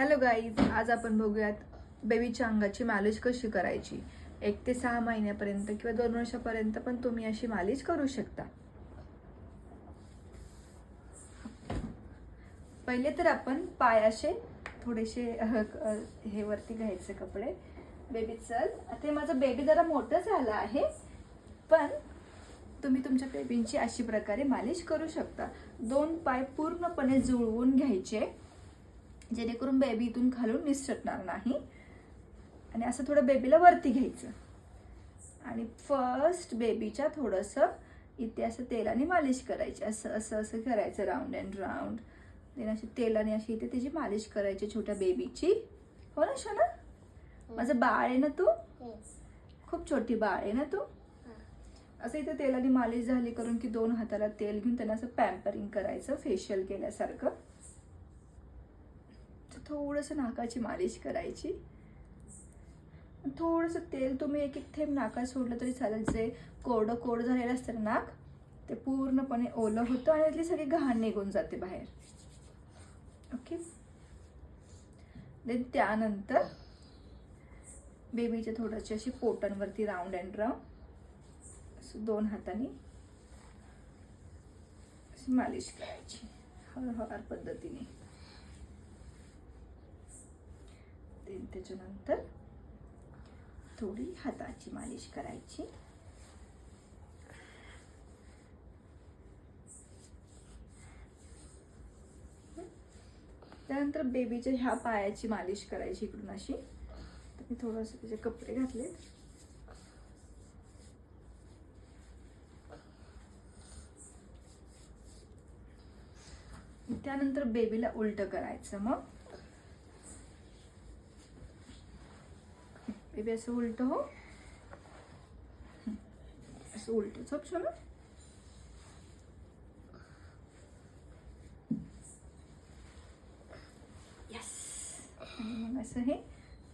Hello guys, आज आपण बघूयात बेबीच्या अंगाची मालिश कशी करायची. 1 ते 6 महिन्यापर्यंत किंवा 2 वर्षापर्यंत पण तुम्ही अशी मालिश करू शकता. पहिले तर आपण पाय असे थोडेसे हे वरती घ्यायचे कपडे. बेबी चल, आता माझं बेबी जरा मोठं झालं आहे, पण तुम्ही तुमच्या बेबींची अशी प्रकारे मालिश करू शकता. 2 पाय पूर्णपणे जुळवून घ्यायचे, जेणेकरून बेबी इथून खालून निसटणार नाही. आणि असं थोडं बेबीला वरती घ्यायचं आणि फर्स्ट बेबीच्या थोडंसं इथे असं तेलाने मालिश करायची. असं असं असं करायचं, राऊंड अँड राऊंड. देन अशी तेलाने अशी इथे त्याची मालिश करायची छोट्या बेबीची. हो ना शोना? माझं बाळ आहे ना तू? खूप छोटी बाळ आहे ना तू? असं इथे तेलाने मालिश झाली करून की 2 हाताला तेल घेऊन त्यांना असं पॅम्परिंग करायचं, फेशियल केल्यासारखं. थोडंसं नाकाची मालिश करायची. थोडंसं तेल तुम्ही एक थेंब नाकात सोडलं तरी चालेल. जे कोरडं झालेलं असतं नाक, ते पूर्णपणे ओलं होतं आणि त्यातली सगळी घाण निघून जाते बाहेर. ओके. देन त्यानंतर बेबीच्या थोडीशी अशी पोटांवरती राऊंड अँड राऊंड 2 हातांनी अशी मालिश करायची हळूहळू पद्धतीने. त्याच्यानंतर थोडी हाताची मालिश करायची. त्यानंतर बेबीच्या ह्या पायाची मालिश करायची इकडून अशी. तर मी थोडंसं त्याचे कपडे घातले. त्यानंतर बेबीला उलट करायचं. मग बेबी असं उलट हो, असं उलट झोप शोना. यस. आणि मग असं हे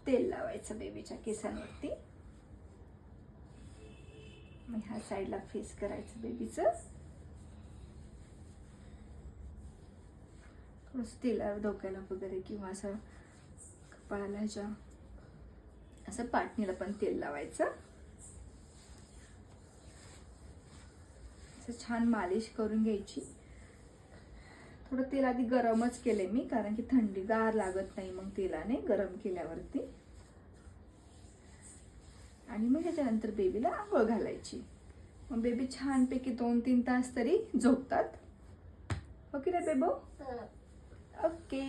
तेल लावायचं बेबीच्या केसांवरती. मग ह्या साईडला फेस करायचं बेबीचं. थोडंसं तेलावर डोक्याला वगैरे किंवा असं कपाळाला ह्याच्या असं पाठणीला पण तेल लावायचं. असं छान मालिश करून घ्यायची. थोडं तेल आधी गरमच केले मी, कारण की थंडी गार लागत नाही मग तेलाने गरम केल्यावरती. आणि मग ह्याच्यानंतर बेबीला आंघोळ घालायची. मग बेबी छानपैकी 2-3 तास तरी झोपतात. ओके ना बेबो? ओके.